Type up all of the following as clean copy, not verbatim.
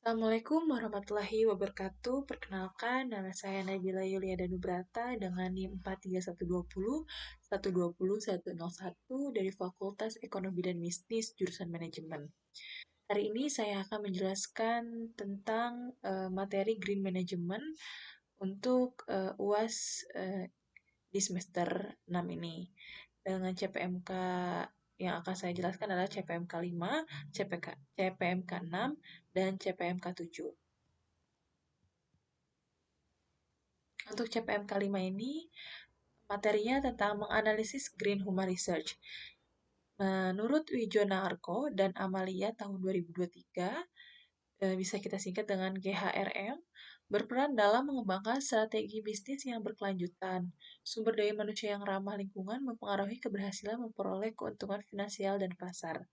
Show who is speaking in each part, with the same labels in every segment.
Speaker 1: Assalamualaikum warahmatullahi wabarakatuh. Perkenalkan, nama saya Nabila Yulia Danubrata dengan NIM 43120120 dari Fakultas Ekonomi dan Bisnis jurusan Manajemen. Hari ini saya akan menjelaskan tentang materi Green Management untuk UAS di semester 6 ini. Dengan CPMK yang akan saya jelaskan adalah CPMK 5, CPMK 6, dan CPMK 7. Untuk CPMK 5 ini, materinya tentang menganalisis Green Human Research. Menurut Wijonarko dan Amalia tahun 2023, bisa kita singkat dengan GHRM, berperan dalam mengembangkan strategi bisnis yang berkelanjutan. Sumber daya manusia yang ramah lingkungan mempengaruhi keberhasilan memperoleh keuntungan finansial dan pasar.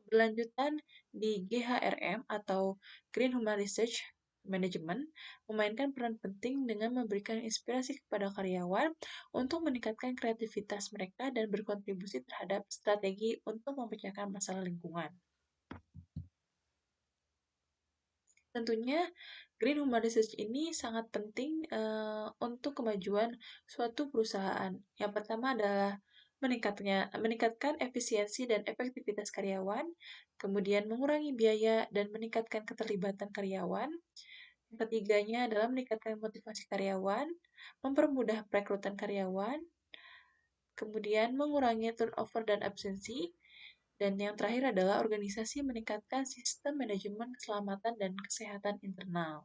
Speaker 1: Berlanjutan di GHRM atau Green Human Research Management memainkan peran penting dengan memberikan inspirasi kepada karyawan untuk meningkatkan kreativitas mereka dan berkontribusi terhadap strategi untuk memecahkan masalah lingkungan. Tentunya Green Human Research ini sangat penting untuk kemajuan suatu perusahaan. Yang pertama adalah meningkatkan efisiensi dan efektivitas karyawan, kemudian mengurangi biaya dan meningkatkan keterlibatan karyawan. Yang ketiganya adalah meningkatkan motivasi karyawan, mempermudah perekrutan karyawan, kemudian mengurangi turnover dan absensi, dan yang terakhir adalah organisasi meningkatkan sistem manajemen keselamatan dan kesehatan internal.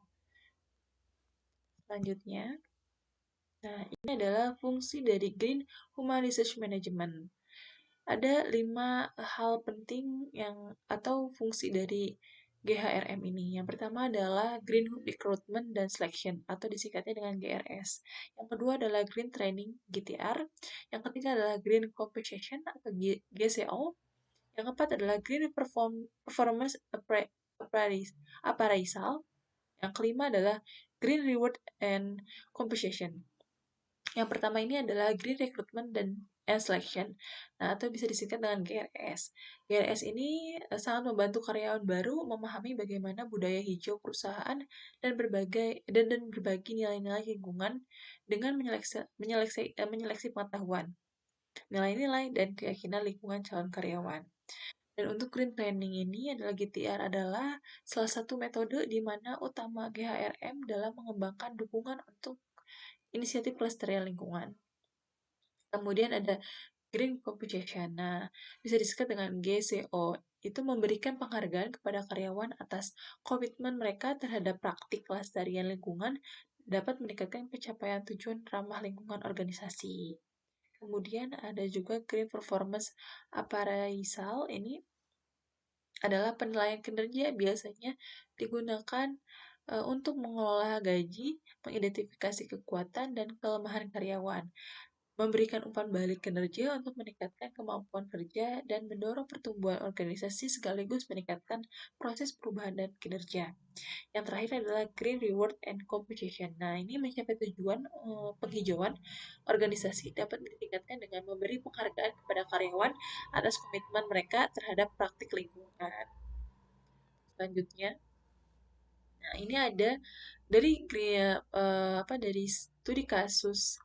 Speaker 1: Selanjutnya, nah ini adalah fungsi dari Green Human Research Management. Ada 5 hal penting atau fungsi dari GHRM ini. Yang pertama adalah Green Recruitment dan Selection atau disingkatnya dengan GRS. Yang kedua adalah Green Training GTR. Yang ketiga adalah Green Compensation atau GCO. Yang keempat adalah Green Performance Appraisal. Yang kelima adalah Green Reward and Compensation. Yang pertama ini adalah Green Recruitment and Selection, nah atau bisa disingkat dengan GRS. GRS ini sangat membantu karyawan baru memahami bagaimana budaya hijau perusahaan dan berbagi nilai-nilai lingkungan dengan menyeleksi pengetahuan, nilai-nilai dan keyakinan lingkungan calon karyawan. Dan untuk green planning ini adalah GTR adalah salah satu metode di mana utama GHRM dalam mengembangkan dukungan untuk inisiatif pelestarian lingkungan. Kemudian ada Green Compensation. Nah, bisa disingkat dengan GCO. Itu memberikan penghargaan kepada karyawan atas komitmen mereka terhadap praktik pelestarian lingkungan dapat meningkatkan pencapaian tujuan ramah lingkungan organisasi. Kemudian ada juga Green Performance Appraisal. Ini adalah penilaian kinerja biasanya digunakan untuk mengelola gaji, mengidentifikasi kekuatan dan kelemahan karyawan, memberikan umpan balik kinerja untuk meningkatkan kemampuan kerja dan mendorong pertumbuhan organisasi sekaligus meningkatkan proses perubahan dan kinerja. Yang terakhir adalah Green Reward and Compensation. Nah, ini mencapai tujuan penghijauan organisasi dapat ditingkatkan dengan memberi penghargaan kepada karyawan atas komitmen mereka terhadap praktik lingkungan. Selanjutnya, nah ini ada dari studi kasus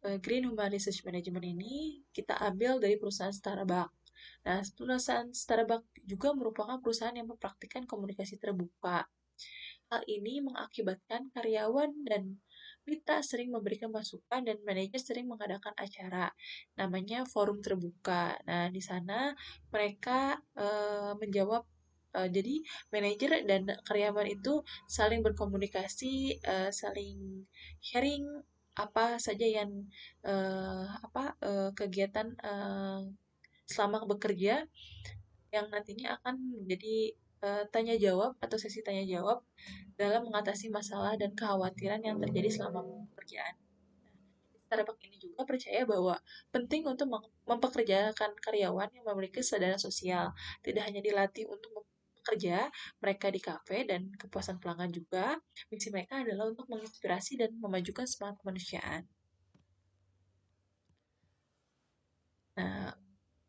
Speaker 1: Green Human Research Management ini kita ambil dari perusahaan Starbucks. Nah, perusahaan Starbucks juga merupakan perusahaan yang mempraktikkan komunikasi terbuka. Hal ini mengakibatkan karyawan dan mitra sering memberikan masukan dan manajer sering mengadakan acara namanya forum terbuka. Nah, di sana mereka menjawab jadi manajer dan karyawan itu saling berkomunikasi, saling sharing apa saja yang kegiatan selama bekerja yang nantinya akan menjadi tanya jawab atau sesi tanya jawab dalam mengatasi masalah dan kekhawatiran yang terjadi selama pekerjaan. Starbucks ini juga percaya bahwa penting untuk mempekerjakan karyawan yang memiliki kesadaran sosial, tidak hanya dilatih untuk bekerja mereka di kafe dan kepuasan pelanggan juga. Misi mereka adalah untuk menginspirasi dan memajukan semangat kemanusiaan. Nah,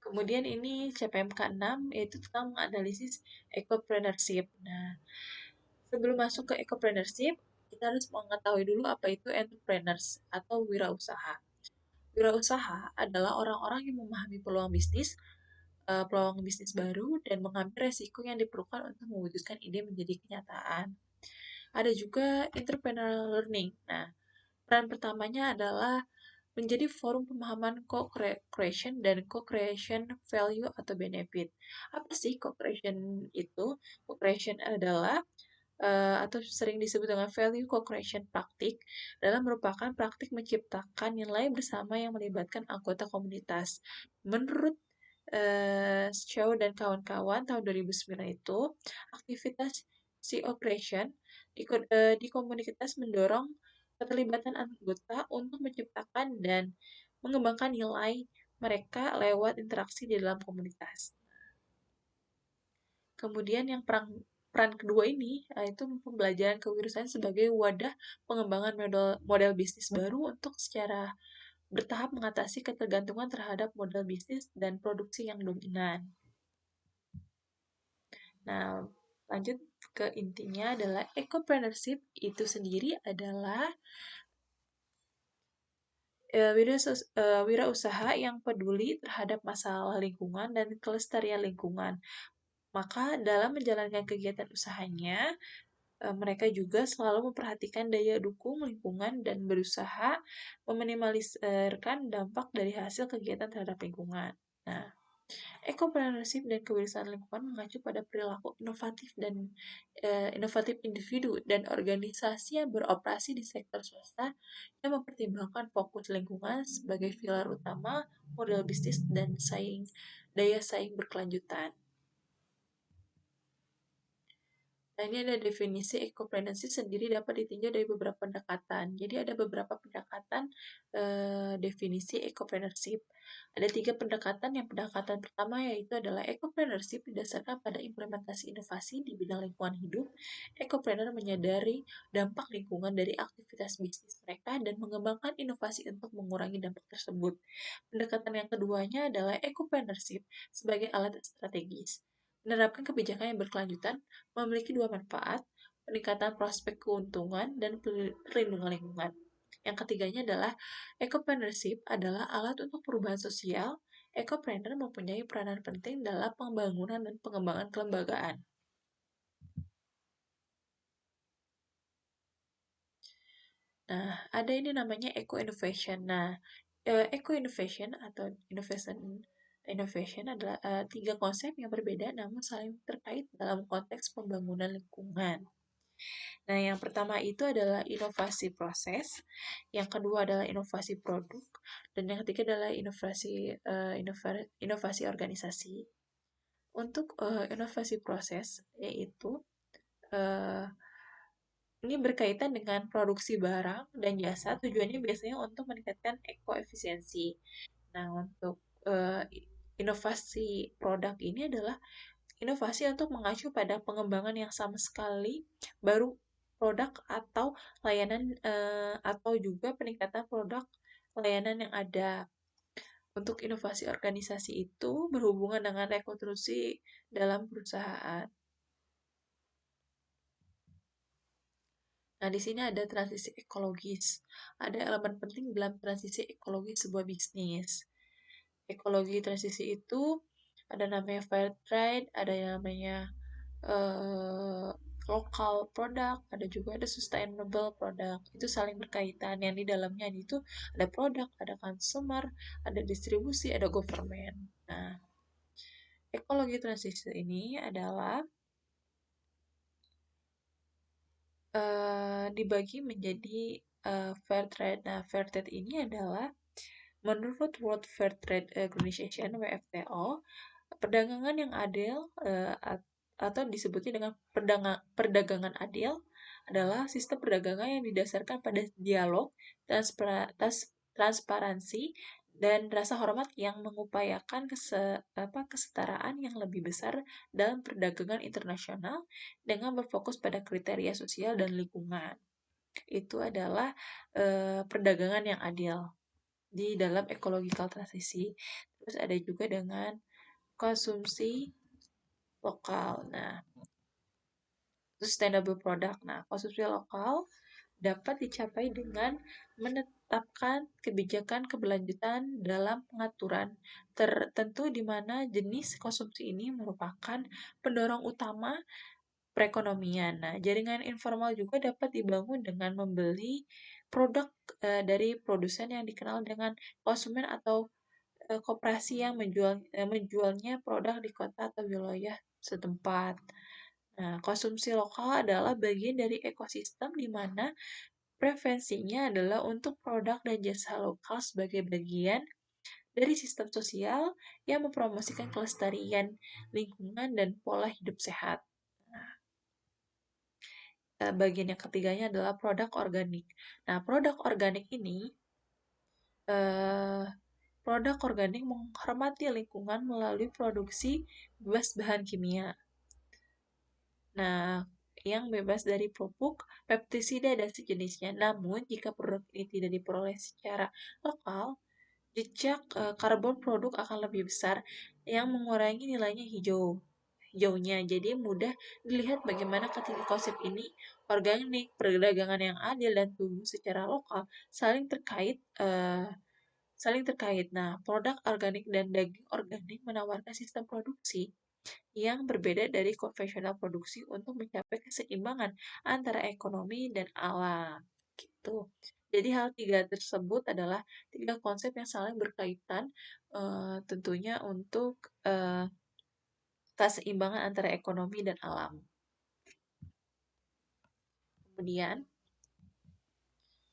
Speaker 1: kemudian ini CPMK 6 yaitu tentang menganalisis ecopreneurship. Nah, Sebelum masuk ke entrepreneurship, kita harus mengetahui dulu apa itu entrepreneurs atau wirausaha. Wirausaha adalah orang-orang yang memahami peluang bisnis baru dan mengambil resiko yang diperlukan untuk mewujudkan ide menjadi kenyataan. Ada juga entrepreneurial learning. Nah, peran pertamanya adalah menjadi forum pemahaman co-creation dan co-creation value atau benefit. Apa sih co-creation itu? Co-creation adalah atau sering disebut dengan value co-creation praktik adalah merupakan praktik menciptakan nilai bersama yang melibatkan anggota komunitas. Menurut Shaw dan kawan-kawan tahun 2009 itu, aktivitas co-creation di komunitas mendorong keterlibatan anggota untuk menciptakan dan mengembangkan nilai mereka lewat interaksi di dalam komunitas. Kemudian yang peran kedua ini itu pembelajaran kewirausahaan sebagai wadah pengembangan model bisnis baru untuk secara bertahap mengatasi ketergantungan terhadap model bisnis dan produksi yang dominan. Nah, lanjut ke intinya adalah ecopreneurship itu sendiri adalah wirausaha yang peduli terhadap masalah lingkungan dan kelestarian lingkungan. Maka dalam menjalankan kegiatan usahanya, mereka juga selalu memperhatikan daya dukung lingkungan dan berusaha meminimalisirkan dampak dari hasil kegiatan terhadap lingkungan. Nah, ecopreneurship dan kewirausahaan lingkungan mengacu pada perilaku inovatif individu dan organisasi yang beroperasi di sektor swasta yang mempertimbangkan fokus lingkungan sebagai pilar utama model bisnis dan daya saing berkelanjutan. Nah, ini ada definisi ecopreneurship sendiri dapat ditinjau dari beberapa pendekatan. Jadi ada beberapa pendekatan definisi ecopreneurship. Ada 3 pendekatan. Yang pendekatan pertama yaitu adalah ecopreneurship didasarkan pada implementasi inovasi di bidang lingkungan hidup. Ecopreneur menyadari dampak lingkungan dari aktivitas bisnis mereka dan mengembangkan inovasi untuk mengurangi dampak tersebut. Pendekatan yang keduanya adalah ecopreneurship sebagai alat strategis. Menerapkan kebijakan yang berkelanjutan memiliki dua manfaat, peningkatan prospek keuntungan dan perlindungan lingkungan. Yang ketiganya adalah ecopreneurship adalah alat untuk perubahan sosial. Ecopreneur mempunyai peranan penting dalam pembangunan dan pengembangan kelembagaan. Nah, ada ini namanya eco-innovation. Nah, eco-innovation atau innovation adalah 3 konsep yang berbeda namun saling terkait dalam konteks pembangunan lingkungan. Nah, yang pertama itu adalah inovasi proses, yang kedua adalah inovasi produk, dan yang ketiga adalah inovasi organisasi. Untuk inovasi proses, yaitu uh, ini berkaitan dengan produksi barang dan jasa, tujuannya biasanya untuk meningkatkan ekoefisiensi. Nah, untuk inovasi produk ini adalah inovasi untuk mengacu pada pengembangan yang sama sekali baru produk atau layanan atau juga peningkatan produk layanan yang ada. Untuk inovasi organisasi itu berhubungan dengan rekonstruksi dalam perusahaan. Nah, di sini ada transisi ekologis. Ada elemen penting dalam transisi ekologis sebuah bisnis. Ekologi transisi itu ada namanya fair trade, ada yang namanya uh, local product, ada juga ada sustainable product. Itu saling berkaitan. Yang di dalamnya itu ada produk, ada consumer, ada distribusi, ada government. Nah, ekologi transisi ini adalah dibagi menjadi fair trade. Nah, fair trade ini adalah menurut World Fair Trade Organization (WFTO), perdagangan yang adil atau disebutnya dengan perdagangan adil adalah sistem perdagangan yang didasarkan pada dialog, transparansi, dan rasa hormat yang mengupayakan kesetaraan yang lebih besar dalam perdagangan internasional dengan berfokus pada kriteria sosial dan lingkungan. Itu adalah perdagangan yang adil di dalam ecological transisi. Terus ada juga dengan konsumsi lokal. Nah, sustainable product. Nah, konsumsi lokal dapat dicapai dengan menetapkan kebijakan keberlanjutan dalam pengaturan tertentu di mana jenis konsumsi ini merupakan pendorong utama perekonomian. Nah, jaringan informal juga dapat dibangun dengan membeli produk dari produsen yang dikenal dengan konsumen atau koperasi yang menjualnya produk di kota atau wilayah setempat. Nah, konsumsi lokal adalah bagian dari ekosistem di mana preferensinya adalah untuk produk dan jasa lokal sebagai bagian dari sistem sosial yang mempromosikan kelestarian lingkungan dan pola hidup sehat. Bagian yang ketiganya adalah produk organik. Nah, eh, produk organik menghormati lingkungan melalui produksi bebas bahan kimia. Nah, yang bebas dari pupuk, pestisida, dan sejenisnya. Namun, jika produk ini tidak diperoleh secara lokal, jejak karbon produk akan lebih besar yang mengurangi nilainya hijaunya. Jadi mudah dilihat bagaimana ketiga konsep ini, organik, perdagangan yang adil, dan tumbuh secara lokal saling terkait. Nah, produk organik dan daging organik menawarkan sistem produksi yang berbeda dari konvensional produksi untuk mencapai keseimbangan antara ekonomi dan alam. Gitu. Jadi hal tiga tersebut adalah tiga konsep yang saling berkaitan tentunya untuk keseimbangan antara ekonomi dan alam. Kemudian,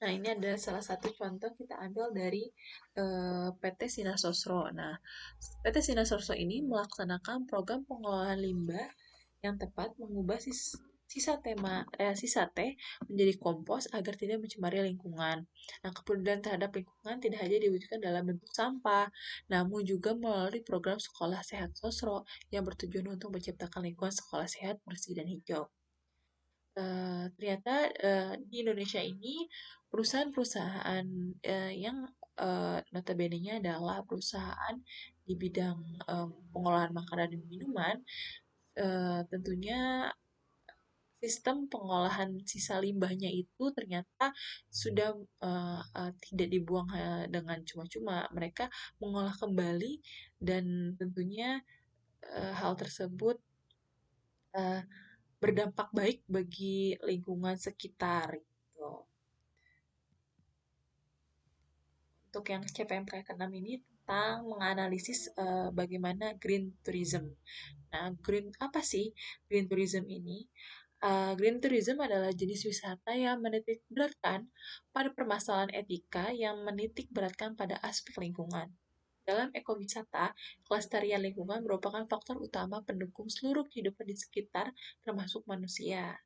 Speaker 1: nah ini adalah salah satu contoh kita ambil dari PT Sinar Sosro. Nah, PT Sinar Sosro ini melaksanakan program pengelolaan limbah yang tepat mengubah sisa teh menjadi kompos agar tidak mencemari lingkungan. Nah, kepedulian terhadap lingkungan tidak hanya diwujudkan dalam bentuk sampah, namun juga melalui program Sekolah Sehat Sosro yang bertujuan untuk menciptakan lingkungan sekolah sehat, bersih, dan hijau. Ternyata di Indonesia ini perusahaan-perusahaan yang notabene-nya adalah perusahaan di bidang pengolahan makanan dan minuman, tentunya sistem pengolahan sisa limbahnya itu ternyata sudah tidak dibuang dengan cuma-cuma. Mereka mengolah kembali dan tentunya hal tersebut uh, berdampak baik bagi lingkungan sekitar gitu. Untuk yang CPMK ke-6 ini tentang menganalisis bagaimana green tourism. Nah, apa sih green tourism ini? Green tourism adalah jenis wisata yang menitik beratkan pada permasalahan etika yang menitik beratkan pada aspek lingkungan. Dalam ekowisata, kelestarian lingkungan merupakan faktor utama pendukung seluruh kehidupan di sekitar, termasuk manusia.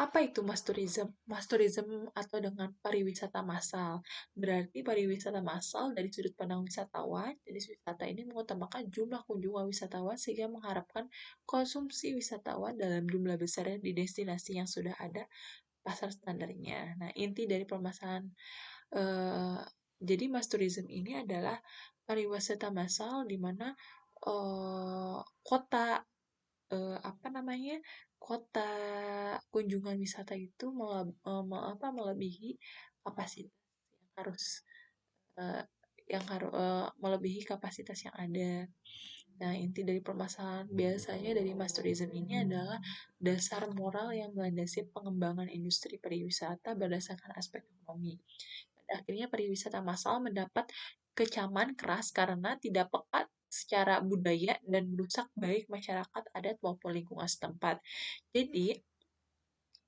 Speaker 1: Apa itu mass tourism? Mass tourism atau dengan pariwisata massal. Berarti pariwisata massal dari sudut pandang wisatawan, jenis wisata ini mengutamakan jumlah kunjungan wisatawan sehingga mengharapkan konsumsi wisatawan dalam jumlah besar di destinasi yang sudah ada pasar standarnya. Nah, inti dari permasalahan jadi mass tourism ini adalah pariwisata massal di mana kota apa namanya, kota kunjungan wisata itu melebihi kapasitas yang harus eh, melebihi kapasitas yang ada. Nah, inti dari permasalahan biasanya dari mass tourism ini adalah dasar moral yang melandasi pengembangan industri pariwisata berdasarkan aspek ekonomi. Pada akhirnya pariwisata massal mendapat kecaman keras karena tidak peka secara budaya dan merusak baik masyarakat adat maupun lingkungan setempat. Jadi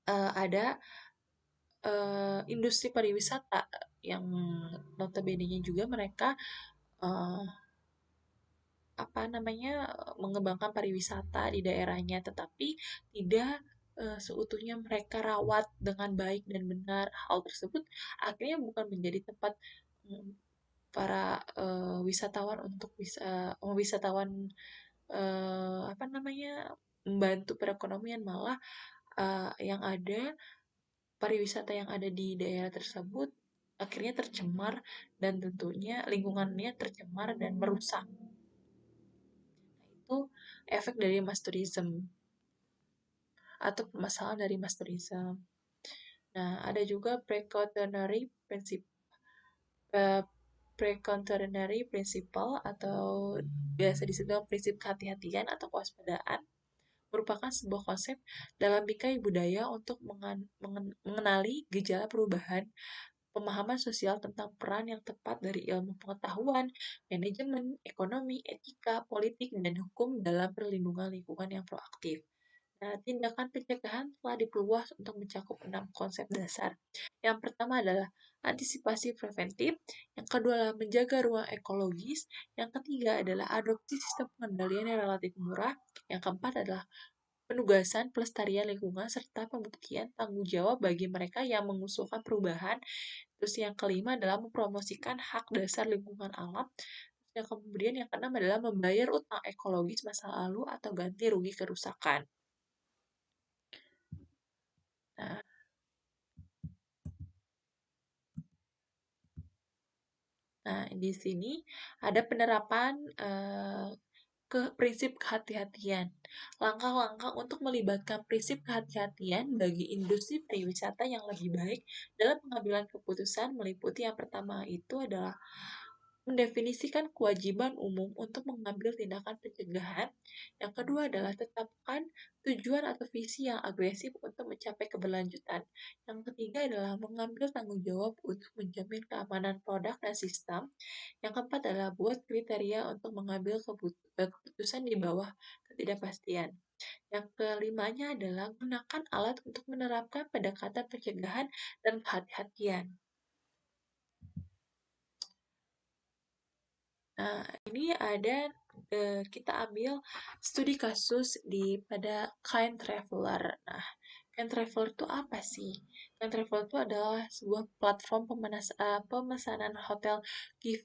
Speaker 1: ada industri pariwisata yang notabene-nya juga mereka uh, apa namanya mengembangkan pariwisata di daerahnya, tetapi tidak seutuhnya mereka rawat dengan baik dan benar. Hal tersebut akhirnya bukan menjadi tempat para wisatawan untuk wisatawan apa namanya membantu perekonomian, malah yang ada pariwisata yang ada di daerah tersebut akhirnya tercemar dan tentunya lingkungannya tercemar dan merusak. itu efek dari mass tourism atau permasalahan dari mass tourism. Nah, ada juga eh, precautionary principle atau biasa disebut prinsip kehati-hatian atau kewaspadaan, merupakan sebuah konsep dalam bingkai budaya untuk mengenali gejala perubahan pemahaman sosial tentang peran yang tepat dari ilmu pengetahuan, manajemen, ekonomi, etika, politik, dan hukum dalam perlindungan lingkungan yang proaktif. Nah, tindakan pencegahan telah diperluas untuk mencakup 6 konsep dasar. Yang pertama adalah antisipasi preventif, yang kedua adalah menjaga ruang ekologis, yang ketiga adalah adopsi sistem pengendalian yang relatif murah, yang keempat adalah penugasan pelestarian lingkungan serta pembuktian tanggung jawab bagi mereka yang mengusulkan perubahan. Terus yang kelima adalah mempromosikan hak dasar lingkungan alam. Yang kemudian yang keenam adalah membayar utang ekologis masa lalu atau ganti rugi kerusakan. Nah, di sini ada penerapan prinsip kehati-hatian. Langkah-langkah untuk melibatkan prinsip kehati-hatian bagi industri pariwisata yang lebih baik dalam pengambilan keputusan meliputi yang pertama itu adalah mendefinisikan kewajiban umum untuk mengambil tindakan pencegahan. Yang kedua adalah tetapkan tujuan atau visi yang agresif untuk mencapai keberlanjutan. Yang ketiga adalah mengambil tanggung jawab untuk menjamin keamanan produk dan sistem. Yang keempat adalah buat kriteria untuk mengambil keputusan di bawah ketidakpastian. Yang kelimanya adalah gunakan alat untuk menerapkan pendekatan pencegahan dan kehati-hatian. Nah, ini ada kita ambil studi kasus pada Kind Traveler. Nah, Kind Traveler itu apa sih? Kind Traveler itu adalah sebuah platform pemesanan hotel gift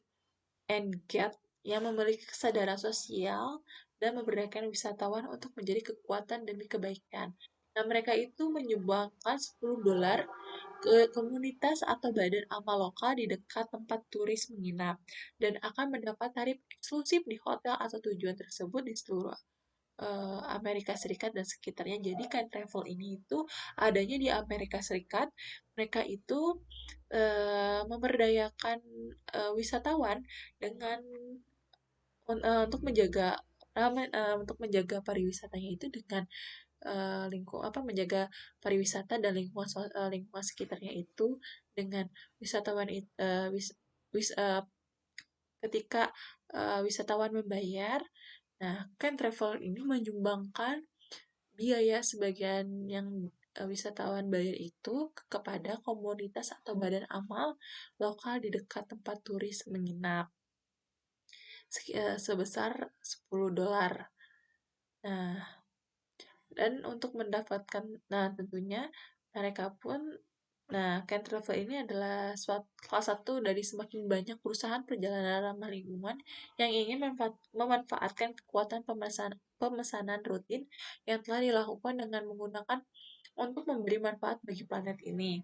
Speaker 1: and get yang memiliki kesadaran sosial dan memberdayakan wisatawan untuk menjadi kekuatan demi kebaikan. Nah, mereka itu menyumbangkan $10 ke komunitas atau badan amal lokal di dekat tempat turis menginap dan akan mendapat tarif eksklusif di hotel atau tujuan tersebut di seluruh Amerika Serikat dan sekitarnya. Jadi kan travel ini itu adanya di Amerika Serikat. Mereka itu memberdayakan wisatawan dengan untuk menjaga pariwisatanya itu dengan menjaga pariwisata dan lingkungan sekitarnya itu dengan wisatawan ketika wisatawan membayar. Nah, kan travel ini menyumbangkan biaya sebagian yang wisatawan bayar itu kepada komunitas atau badan amal lokal di dekat tempat turis menginap sebesar $10. Nah, dan untuk mendapatkan, nah tentunya mereka pun, Can Travel ini adalah salah satu dari semakin banyak perusahaan perjalanan ramah lingkungan yang ingin memanfaatkan kekuatan pemesanan rutin yang telah dilakukan dengan menggunakan untuk memberi manfaat bagi planet ini.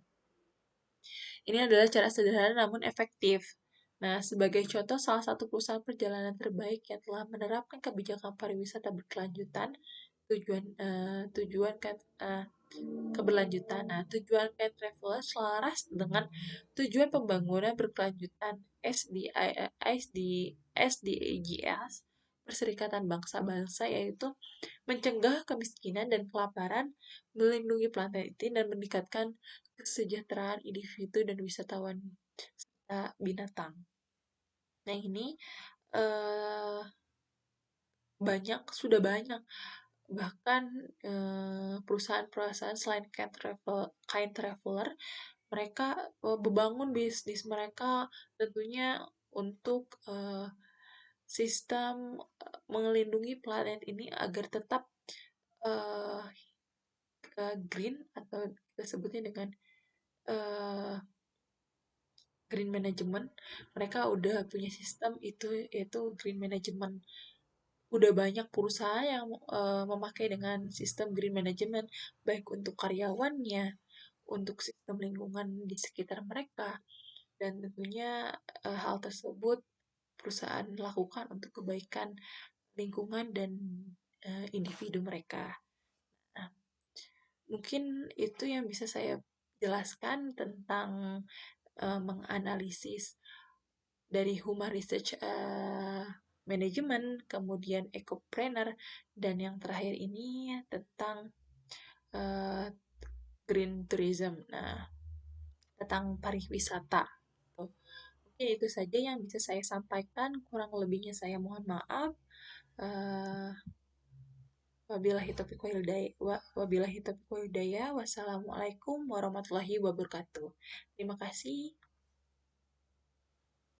Speaker 1: Ini adalah cara sederhana namun efektif. Nah, sebagai contoh, salah satu perusahaan perjalanan terbaik yang telah menerapkan kebijakan pariwisata berkelanjutan, tujuan kan keberlanjutan. Nah, tujuan Cat Traveler selaras dengan tujuan pembangunan berkelanjutan SDGs, Perserikatan Bangsa-Bangsa, yaitu mencegah kemiskinan dan kelaparan, melindungi planet ini, dan meningkatkan kesejahteraan individu dan wisatawan serta binatang. Nah, ini eh, sudah banyak bahkan perusahaan-perusahaan selain Kind Traveler mereka membangun bisnis mereka tentunya untuk sistem melindungi planet ini agar tetap uh, green atau kita sebutnya dengan uh, green management. Mereka udah punya sistem itu yaitu green management. Udah banyak perusahaan yang memakai dengan sistem green management baik untuk karyawannya, untuk sistem lingkungan di sekitar mereka, dan tentunya hal tersebut perusahaan lakukan untuk kebaikan lingkungan dan individu mereka. Nah, mungkin itu yang bisa saya jelaskan tentang menganalisis dari Human Research Management, kemudian Ecopreneur, dan yang terakhir ini tentang uh, Green Tourism. Nah, tentang pariwisata. Oke, itu saja yang bisa saya sampaikan. Kurang lebihnya saya mohon maaf. Uh, Wabillahi taufiq walhidayah. Wassalamualaikum warahmatullahi wabarakatuh. Terima kasih.